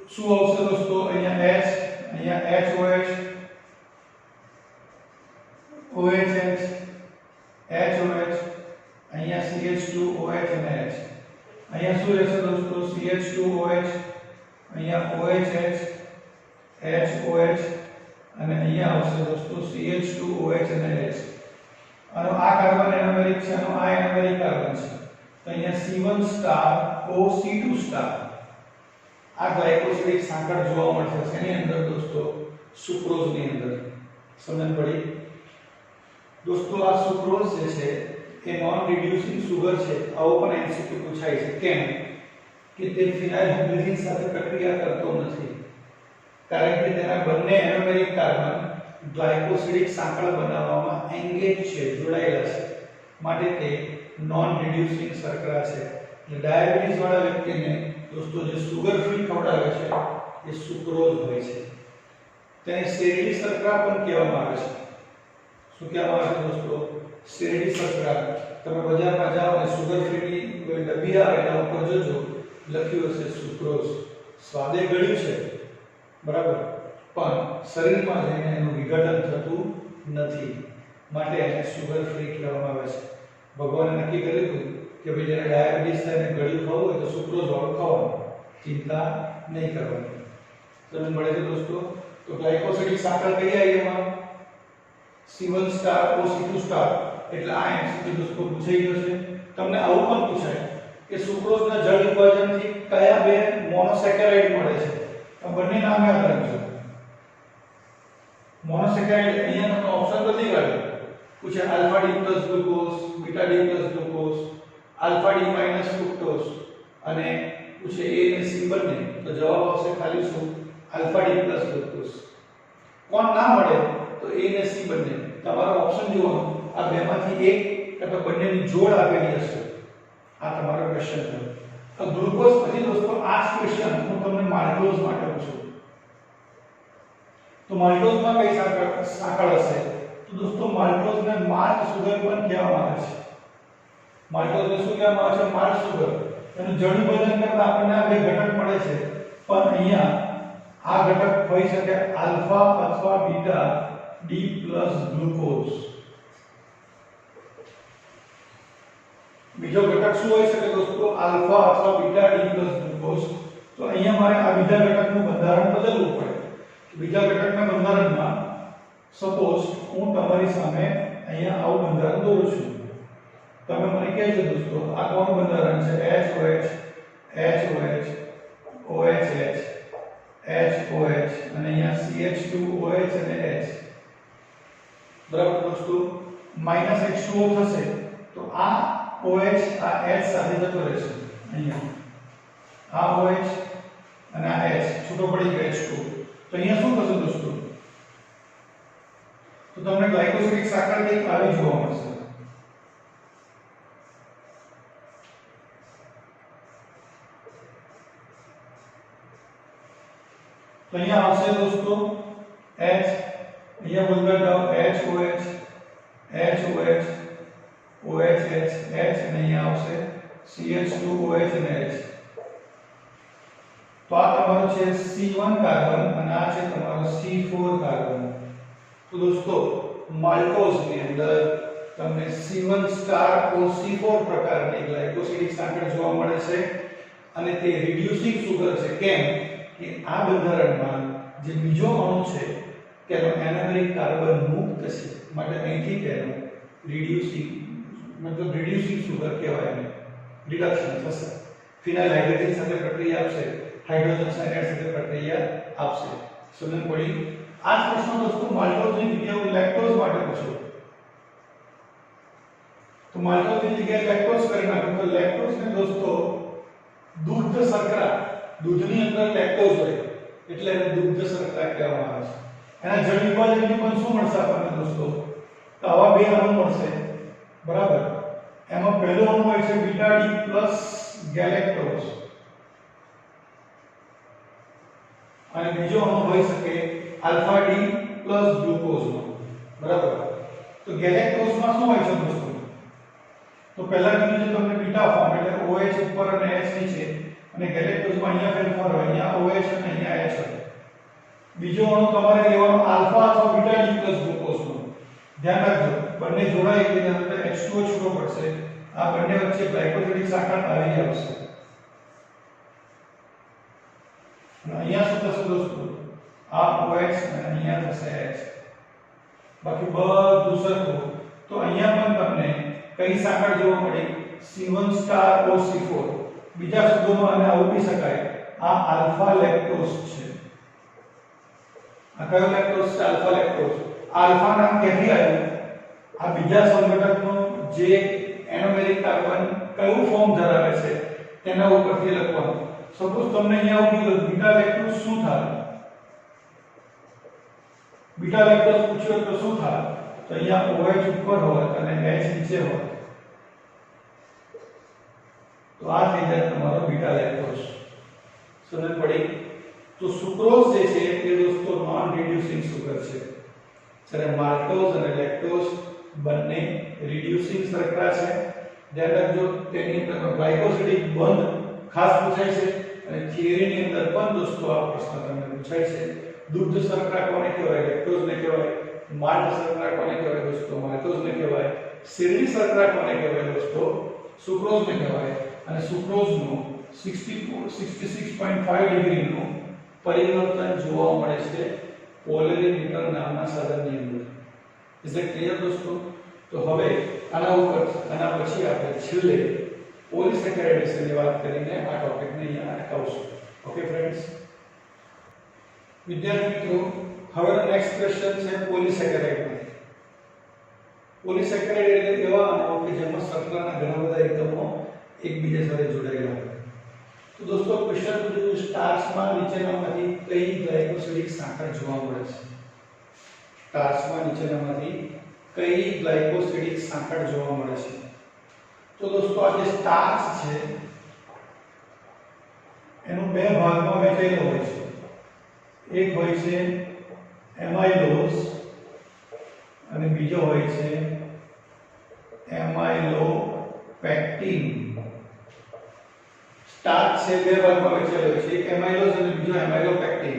શું આવશે દોસ્તો, અહીંયા H, અહીંયા HOH OH HOH, અહીંયા CH2OH અને H. અહીંયા શું રહેશે દોસ્તો, CH2OH, અહીંયા OH HOH અને અહીંયા આવશે દોસ્તો CH2OH અને H. અને આ કાર્બન એનોમેરિક છે, અને આ એનોમેરિક કાર્બન છે. તો અહીંયા C1*OC2*. આ ગ્લાયકોસિડિક સાંકળ જોવા મળશે એની અંદર દોસ્તો, સુક્રોઝની અંદર. સમજણ પડી દોસ્તો? આ સુક્રોઝ જે છે એ નોન રિડ્યુસિંગ સુગર છે. આવો પણ એમસીક્યુ પૂછાય છે. કેમ કે તે ફિનાઇલગ્લિસરીન સાથે પ્રક્રિયા કરતો નથી, કારણ કે તેના બંને એનોમેરિક કાર્બન ગ્લાયકોસિડિક સાંકળ બનાવવામાં એંગેજ છે, જોડાયેલા છે, માટે તે નોન રિડ્યુસિંગ શર્કરા છે. એટલે ડાયાબિટીસ વાળા વ્યક્તિને દોસ્તો જે સુગર ફ્રી ખવડાવે છે એ સુક્રોઝ હોય છે. તેને શેરડી શર્કરા પણ કહેવામાં આવે છે. શું કહેવામાં આવે છે દોસ્તો? શેરડી શર્કરા. તમે બજારમાં જાઓ અને સુગર ફ્રીની કોઈ ડબ્બી આવે એના ઉપર જોજો, લખ્યું હશે સુક્રોઝ. સ્વાદે ગળ્યું છે, બરાબર, પણ શરીરમાં જઈને એનું વિઘટન થતું નથી. માટે એને સુગર ફ્રી કહેવામાં આવે છે. ભગવાને નક્કી કર્યું હતું કે ભાઈ જ્યારે ડાયાબિટીસ થાય ને ગળ્યું ખાવું હોય તો સુક્રોઝ વાળું ખાવાનું, ચિંતા નહીં કરવાની. તમને મળે છે દોસ્તો. તો ગ્લાયકોસિડિક સાકર કઈ આવી એમાં? C1 star OC2 star. એટલે આ એમસીક્યુ દોસ્તો પૂછાઈ ગયો છે. તમને આવું પણ પૂછાય કે સુક્રોઝના જળ વિભાજનથી કયા બે મોનોસેકેરાઇડ મળે છે? આ બંને નામ યાદ રાખજો. મોનોસેકેરાઇડ અહીંયા તમને ઓપ્શન બદલી કાઢો. પૂછે alpha D plus glucose, beta D plus glucose, alpha D minus fructose અને પૂછે A અને C બંને. તો જવાબ આવશે ખાલી શું? Alpha D plus glucose. કોણ ના મળે? તો A અને C બંને. તમારો ઓપ્શન જોવાનો, આ બેમાંથી એક અથવા બંનેની જોડ આપેલી હશે. આ તમારો ક્વેશ્ચન છે. તો ગ્લુકોઝ પછી દોસ્તો આ જ ક્વેશ્ચન હું તમને માલ્ટોઝ માટે પૂછું. તો માલ્ટોઝમાં કઈ સાંકળ હશે? તો દોસ્તો માલ્ટોઝને માલ્ટ સુગર પણ કહેવામાં આવે છે. માલ્ટોઝને શું કહેવામાં આવે છે? Malt sugar. એનું જળ વિભાજન કરતા આપણને આ બે ઘટક મળે છે, પણ અહીંયા આ ઘટક હોઈ શકે આલ્ફા અથવા બીટા ડી પ્લસ ગ્લુકોઝ. બીજો ઘટક શું હોઈ શકે દોસ્તો? આલ્ફા અથવા બીટા ડી પ્લસ ગ્લુકોઝ. તો અહીંયા મારે આ બીજા ઘટકનું બંધારણ બદલવું પડે. બીજા ઘટકના બંધારણમાં સપોઝ હું તમારી સામે અહીંયા આવું બંધારણ દોરું છું. તમે મને કહેજો દોસ્તો આ કોનું બંધારણ છે? HOH HOH OHH HOH અને અહીંયા CH2OH અને H. બરાબર દોસ્તો. -H2O થશે તો આ OH આ H સાથે જતો રહેશે. અહીંયા આ OH અને આ H છૂટો પડી ગયો H2. તો અહીંયા શું થશે દોસ્તો? તો તમને ગ્લાયકોસિડિક સાકર કંઈક આવી જોવા મળશે. તો અહીંયા આવશે દોસ્તો H, અહીંયા બોલતા જાઓ HOH HOH OHH H અને અહીંયા આવશે CH2OH અને H. તો આ તમારો છે C1 કાર્બન અને આ છે તમારો C4 કાર્બન. તો દોસ્તો માલ્ટોઝની અંદર તમને C1 સ્ટાર OC4 પ્રકારની ગ્લાયકોસિડિક સાંકળ જોવા મળે છે અને તે રિડ્યુસિંગ સુગર છે. કેમ કે આ બંધારણમાં જે બીજો અણુ છે તેનો એનામેરિક કાર્બન મુક્ત છે, માટે અહીંથી તેનો રિડ્યુસિંગ સુગર કહેવાય ને રિડક્શન થશે. ફિનાઇલ હાઇડ્રોજન સાથે પ્રક્રિયા આપશે, હાઇડ્રોજન સાયનાઇડ સાથે પ્રક્રિયા આપશે. સમજણ પડી? આ જ પ્રશ્ન દોસ્તો માલ્ટોઝની જગ્યાએ લેક્ટોઝ માટે પૂછો. તો માલ્ટોઝની જગ્યાએ લેક્ટોઝ કરી નાખો. તો લેક્ટોઝને દોસ્તો દૂધ શર્કરા, દૂધની અંદર લેક્ટોઝ હોય એટલે એને દૂધ શર્કરા કહેવામાં આવે છે. એના જળ વિભાજનથી પણ શું મળશે આપણને દોસ્તો? તો આવા બે અણુ મળશે. બરાબર. એમાં પહેલો અણુ હોય છે બીટા ડી પ્લસ ગેલેક્ટોઝ અને બીજો અણુ હોઈ શકે આલ્ફા ડી પ્લસ ગ્લુકોઝ નો. બરાબર. તો ગેલેક્ટોઝમાં શું હોય છે દોસ્તો? તો પહેલા કીધું છે તમને બીટા ફોર્મ એટલે OH ઉપર અને H નીચે, અને ગેલેક્ટોઝમાં અહીંયા ફેરફાર હોય, અહીંયા OH અને અહીંયા H હોય. બીજો અણુ તમારે લેવાનો આલ્ફા અથવા બીટા ડી પ્લસ ગ્લુકોઝ નો. ધ્યાન રાખજો બંને જોડાય એટલે તેના અંદર H2O છૂટો પડશે. આ બંને વચ્ચે ગ્લાયકોસિડિક સાંકળ આવી આવશે. અને અહીંયા શું થશે દોસ્તો? આ OH અને અહીંયા થશે H. બાકી બધું સરખું. તો અહીંયા પણ તમને કઈ સાંકળ જોવા મળી? C1 star OC4. બીજા શબ્દોમાં આને આવરી શકાય આ આલ્ફા લેક્ટોઝ છે. આ કયો લેક્ટોઝ છે? Alpha lactose. આલ્ફા નામ ક્યાંથી આવ્યું? આ બીજા સંઘટકનું જે એનોમેરિક કાર્બન કયું ફોર્મ ધરાવે છે તેના ઉપરથી લખવાનું. સપોઝ તમને અહીંયા આવું કીધું બીટા લેક્ટોઝ શું થાય? બીટા લેક્ટોઝ પૂછ્યો તો શું થાય? તો અહીંયા OH ઉપર હોય અને H નીચે હોય. તો આ થઈ જાય તમારો બીટા લેક્ટોઝ. સમજ પડી? તો સુક્રોઝ જે છે એ દોસ્તો નોન રિડ્યુસિંગ સુગર છે, જ્યારે માલ્ટોઝ અને લેક્ટોઝ બંને રિડ્યુસિંગ શર્કરા છે. ધ્યાન રાખજો તેની અંદર ગ્લાયકોસિડિક બંધ ખાસ પૂછાય છે અને થિયરીની અંદર પણ દોસ્તો આ પ્રશ્ન તમને પૂછાય છે. દૂધ શર્કરા કોને કહેવાય? લેક્ટોઝને કહેવાય. માલ્ટ શર્કરા કોને કહેવાય દોસ્તો? માલ્ટોઝને કહેવાય. શેરડી શર્કરા કોને કહેવાય દોસ્તો? સુક્રોઝને કહેવાય. અને સુક્રોઝનું 66.5 ડિગ્રીનું પરિવર્તન જોવા મળે છે પોલેરીમીટર નામના સાધનની અંદર. ઇઝ ઇટ ક્લિયર દોસ્તો? તો હવે આના પછી આપણે છેલ્લે પોલિસેકેરાઇડ વિશે વાત કરીને આ ટોપિકને અહીંયા અટકાવશું. ઓકે ફ્રેન્ડ્સ, વિદ્યાર્થી મિત્રો, હવેનો નેક્સ્ટ ક્વેશ્ચન છે પોલિસેકેરાઇડ. પોલિસેકેરાઇડ એટલે એવા અણુઓ કે જેમાં શર્કરાના ઘણા બધા એકમો એકબીજા સાથે જોડાયેલા હોય. તો દોસ્તો ક્વેશ્ચન પૂછ્યું સ્ટાર્ચમાં નીચેનામાંથી કઈ ગ્લાયકોસિડિક સાંકળ જોવા મળે છે? સ્ટાર્ચમાં નીચેનામાંથી કઈ ગ્લાયકોસિડિક સાંકળ જોવા મળે છે? તો દોસ્તો આ જે સ્ટાર્ચ છે એનું બે ભાગમાં વહેંચાયેલો હોય છે. એક હોય છે એમાઇલોઝ અને બીજો હોય છે એમાઇલોપેક્ટિન. સ્ટાર્ચ છે બે ભાગમાં વહેંચાયેલો હોય છે, એક એમાઇલોઝ અને બીજો એમાઇલોપેક્ટિન.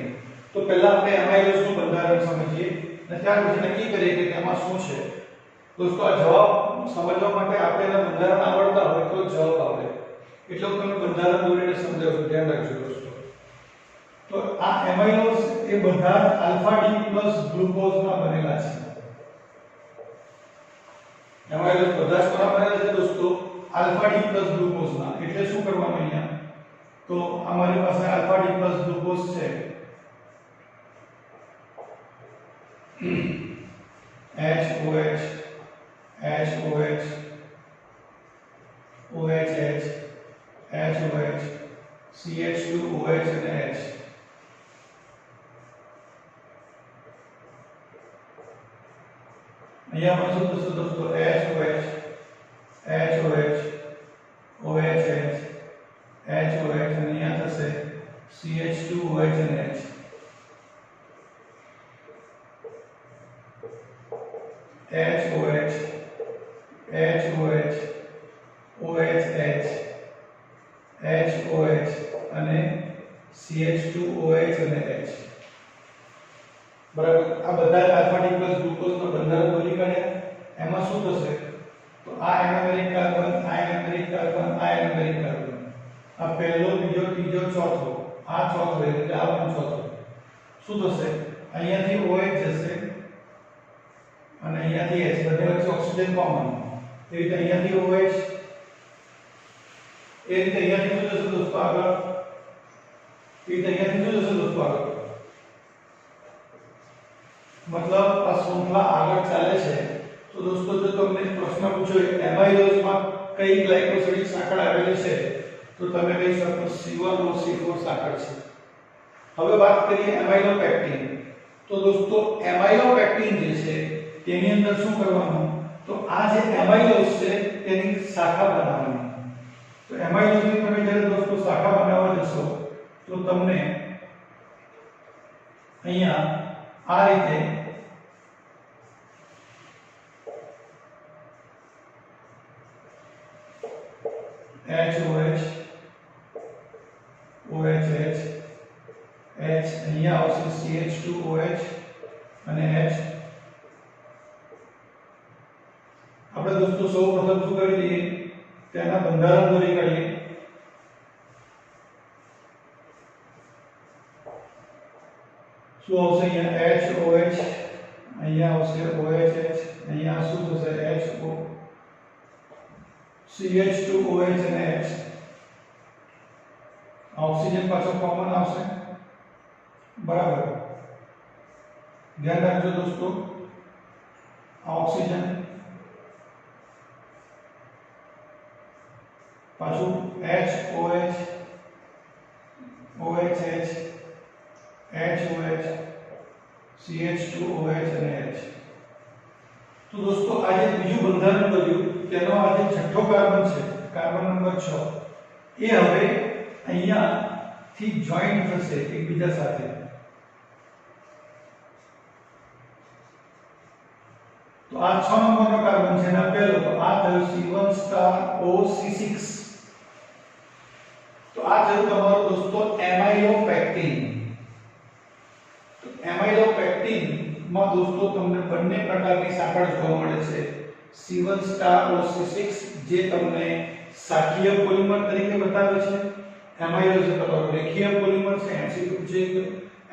તો પહેલા આપણે એમાઇલોઝનું બંધારણ સમજીએ અને ત્યાર પછી નક્કી કરીએ કે તેમાં શું છે. દોસ્તો આ જવાબ સમજવા માટે આપણે એના બંધારણ આવડતા હોય તો જવાબ આવે. એટલે હું તમને બંધારણ દોરીને સમજાવું, ધ્યાન રાખજો દોસ્તો. તો આ એમાઇલોઝ એ બધા આલ્ફા ડી પ્લસ ગ્લુકોઝના બનેલા છે. એમાઇલોઝ બધા જ કોના બનેલા છે દોસ્તો? આલ્ફા ડી પ્લસ ગ્લુકોઝના. એટલે શું કરવાનું અહીંયા? તો અમારી પાસે આલ્ફા ડી પ્લસ ગ્લુકોઝ છે. HOH HOH OHH HOH CH2OH અને H. અહીંયા પણ શું થશે દોસ્તો? HOH HOH OHH HOH અને અહીંયા થશે CH2OH અને H. HOH HOH OHH HOH અને CH2OH અને H. બરાબર. આ બધા જ આલ્ફા ડી પ્લસ ગ્લુકોઝના બંધારણ દોરી કાઢ્યા. એમાં શું થશે? તો આ એનામેરિક કાર્બન, આ એનામેરિક કાર્બન, આ એનામેરિક કાર્બન. આ પહેલો, બીજો, ત્રીજો, ચોથો. આ ચોથો એટલે આ પણ ચોથો. શું થશે? અહીંયાથી OH જશે અને અહીંયાથી H. બંને વચ્ચે ઓક્સિજન કોમન. એ રીતે અહીંયાથી OH, એ રીતે અહીંયાથી શું જશે દોસ્તો આગળ? એ રીતે અહીંયાથી શું જશે દોસ્તો આગળ? મતલબ આ શૃંખલા આગળ ચાલે છે. તો દોસ્તો જો તમને પ્રશ્ન પૂછ્યો એમાઇલોઝમાં કઈ ગ્લાયકોસિડિક સાંકળ આવેલી છે તો તમે કહી શકો C1OC4 સાંકળ છે. હવે વાત કરીએ એમાઇલોપેક્ટિન. તો દોસ્તો એમાઇલોપેક્ટિન જે છે તેની અંદર શું કરવાનું? તો આ જે એમાઇલોઝ છે તેની શાખા બનાવવાની. તો એમાઇલોઝની તમે જ્યારે દોસ્તો શાખા બનાવવા જશો તો તમને અહીંયા આ રીતે HOH OHH H અહીંયા આવશે CH2OH અને H. આપણે દોસ્તો સૌપ્રથમ શું કરી દઈએ? તેના બંધારણ દોરી કાઢીએ. શું આવશે? અહીંયા HOH, અહીંયા આવશે OHH, અહીંયા શું થશે? HO CH2OH અને H. ઓક્સિજન પાછો કોમન આવશે. બરાબર. ધ્યાન રાખજો દોસ્તો, ઓક્સિજન પાછું HOH OHH HOH CH2OH અને H. તો દોસ્તો આ જે બીજું બંધારણ બન્યું તેનો આ જે છઠ્ઠો કાર્બન છે, કાર્બન નંબર 6, એ હવે અહીંયા થી જોઈન્ટ થશે એકબીજા સાથે. તો આ 6 નંબરનો કાર્બન છે ને પહેલો, તો આ થયું C1*OC6. તો આ થયું તમારો દોસ્તો એમાઇલોપેક્ટિન. તો એમાઇલોપેક્ટિન માં દોસ્તો તમને બંને પ્રકારની સાંકળ જોવા મળે છે C1*OC6 જે તમને શાખીય પોલિમર તરીકે બતાવે છે, એમાઇલોઝ તમારો રેખીય પોલિમર છે, MCQ છે,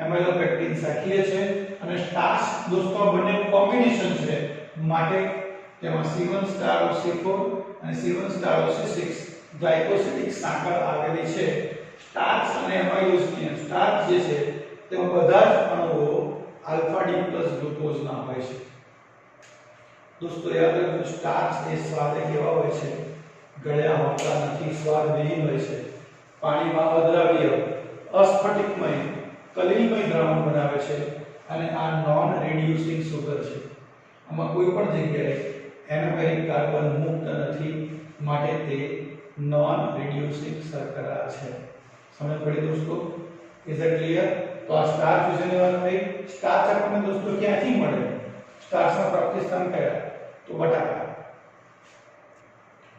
એમાઇલોપેક્ટિન શાખીય છે, અને સ્ટાર્ચ દોસ્તો આ બંને કોમ્બિનેશન છે માટે તેમાં C1*OC4 અને C1*OC6 ગ્લાયકોસિડિક સાંકળ આવેલી છે। સ્ટાર્ચ અને એમાઇલોઝની સ્ટાર્ચ જે છે તેમાં બધા જ અણુઓ આલ્ફા ડી પ્લસ ગ્લુકોઝ ના હોય છે। દોસ્તો યાદ રાખજો સ્ટાર્ચ એ સ્વાદે કેવા હોય છે, ગળ્યા હોતા નથી, સ્વાદ વિહીન હોય છે, પાણીમાં અદ્રાવ્ય અસ્ફટિકમય કલીલમય દ્રાવણ બનાવે છે, અને આ નોન રિડ્યુસિંગ સુગર છે। આમાં કોઈ પણ જગ્યાએ એનોમેરિક કાર્બન મુક્ત નથી માટે તે નોન રિડ્યુસિંગ શર્કરા છે। સમજ પડી દોસ્તો? Is it clear? તો આ સ્ટાર્ચ વિશેની વાત થઈ। સ્ટાર્ચ આપણને દોસ્તો ક્યાંથી મળે? સ્ટાર્ચના પ્રાપ્તિ સ્થાન કયા? તો બટાકા,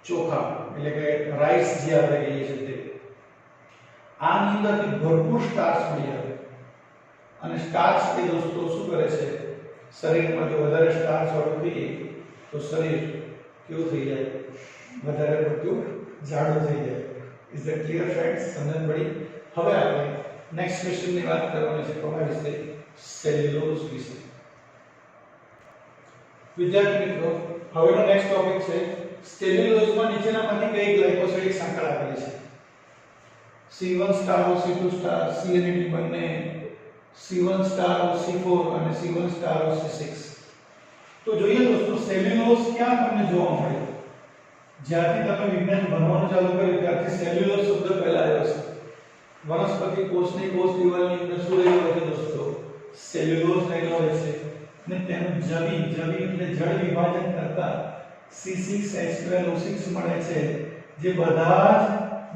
ચોખા એટલે કે રાઈસ જે આપણે કહીએ છીએ તે, આની અંદરથી ભરપૂર સ્ટાર્ચ મળી આવે, અને સ્ટાર્ચ એ દોસ્તો શું કરે છે, શરીરમાં જો વધારે સ્ટાર્ચ વાળું પીએ તો શરીર કેવું થઈ જાય? વધારે પડતું જાડું થઈ જાય। Is that clear friends? સમજણ પડી? હવે આપણે નેક્સ્ટ ક્વેશ્ચનની વાત કરવાની છે કોના વિશે? સેલ્યુલોઝ વિશે। વિદ્યાર્થી મિત્રો, હવેનો નેક્સ્ટ ટોપિક છે સેલ્યુલોઝમાં નીચેનામાંથી કઈ ગ્લાયકોસિડિક સાંકળ આવેલી છે? C1*OC2*, C અને D બંને, C1*OC4 અને C1*OC6। તો જોઈએ દોસ્તો સેલ્યુલોઝ ક્યાં તમને જોવા મળે? જ્યારથી તમે વિજ્ઞાન ભણવાનું ચાલુ કર્યું ત્યારથી સેલ્યુલોઝ શબ્દ પહેલા આવ્યો છે। વનસ્પતિ કોષની કોષ દિવાલની અંદર શું રહેલું હોય છે દોસ્તો? સેલ્યુલોઝ રહેલો હોય છે, અને તેનું જવી એટલે જળ વિભાજન કરતા C6H12O6 મળે છે, જે બધા જ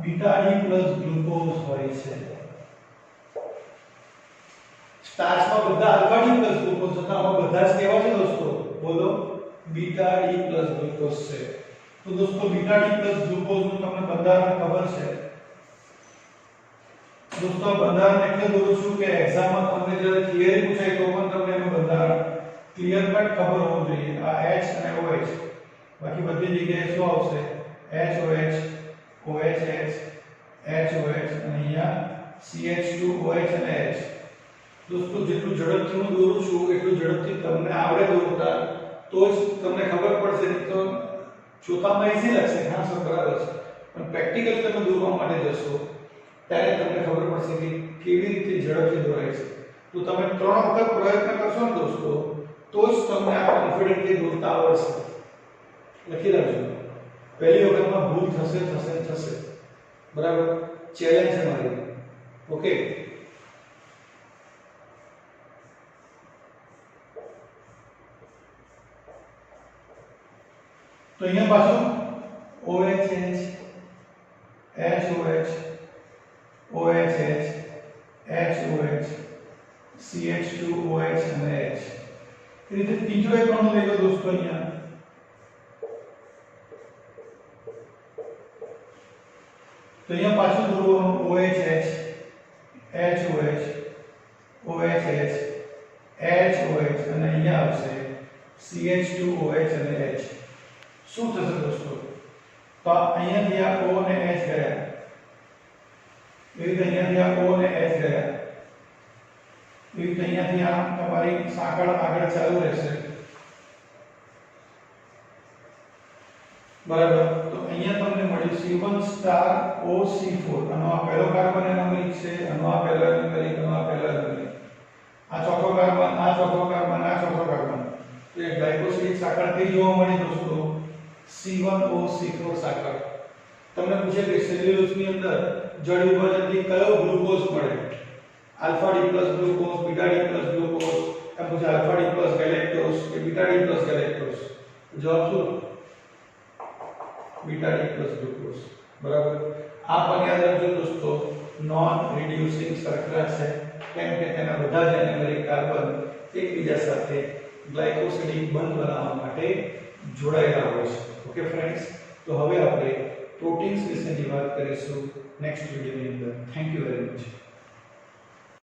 બીટા ડી પ્લસ ગ્લુકોઝ હોય છે। સ્ટાર્ચમાં બધા આલ્ફા ડી પ્લસ ગ્લુકોઝ હતા, આમાં બધા જ કેવા છે દોસ્તો? બોલો, બીટા ડી પ્લસ ગ્લુકોઝ છે। તો દોસ્તો બીટા ડી પ્લસ ગ્લુકોઝ નું તમને બંધારણ ખબર છે? દોસ્તો બંધારણ એટલે દોરું છું કે એક્ઝામમાં તમને જ્યારે થિયરી પૂછાય તો પણ તમને એનું બંધારણ ક્લિયર કટ ખબર હોવું જોઈએ। આ H અને OH, બાકી બધી જગ્યાએ શું આવશે? HOH, OHH, HOH, અને અહીંયા CH2OH અને H। દોસ્તો જેટલું ઝડપથી હું દોરું છું એટલું ઝડપથી તમને આવડે દોરતા તો જ તમને ખબર પડશે, તો જોતામાં ઈઝી લાગશે, હા સર બરાબર છે, પણ પ્રેક્ટિકલી તમે દોરવા માટે જશો ત્યારે તમને ખબર પડશે કે કેવી રીતે ઝડપથી દોરાય છે। તો તમે 3 વખત પ્રયત્ન કરશો ને દોસ્તો તો જ તમને આ કોન્ફિડન્ટલી દોરતા આવડશે। લખી રાખજો, પહેલી વખતમાં ભૂલ થશે, બરાબર? ચેલેન્જ છે મારી, ઓકે? તો અહીંયા પાછું OHH, HOH, OHH, HOH, CH2OH અને H। એ રીતે ત્રીજો એક અણુ લઈ લો દોસ્તો અહીંયા, તો અહીંયા પાછું દોરવાનું OHH, HOH, OHH, HOH, અને અહીંયા આવશે CH2OH અને H। શું થશે દોસ્તો? તો અહીંયાથી આ O અને H ગયા, એ રીતે અહીંયાથી આ O અને H ગયા, એ રીતે અહીંયાથી આ તમારી સાંકળ આગળ ચાલુ રહેશે, બરાબર? તો અહીંયા તમને મળ્યું C1*OC4, આનો આ પહેલો કાર્બન એનોમેરિક છે, આનો આ પહેલો એનોમેરિક, આનો આ પહેલો એનોમેરિક, આ ચોથો કાર્બન, આ ચોથો કાર્બન, આ ચોથો કાર્બન। તો એ ગ્લાયકોસિડિક સાંકળ કઈ જોવા મળી દોસ્તો? C1OC4 સાંકળ। તમને પૂછે કે સેલ્યુલોઝની અંદર જળ વિભાજનથી કયો ગ્લુકોઝ મળે? Alpha D plus glucose, beta D plus glucose, એમ પૂછે આલ્ફા ડી પ્લસ ગેલેક્ટોઝ કે બીટા ડી પ્લસ ગેલેક્ટોઝ? જવાબ શું? બીટા ડી પ્લસ ગ્લુકોઝ, બરાબર? આ પણ યાદ રાખજો દોસ્તો, નોન રિડ્યુસિંગ શર્કરા છે, કેમ કે તેના બધા જ એનોમેરિક કાર્બન એકબીજા સાથે ગ્લાયકોસિડિક બંધ બનાવવા માટે જોડાયેલા હોય છે। ઓકે ફ્રેન્ડ્સ, તો હવે આપણે પ્રોટીન્સ વિશેની વાત કરીશું નેક્સ્ટ વિડિયોની અંદર। Thank you very much.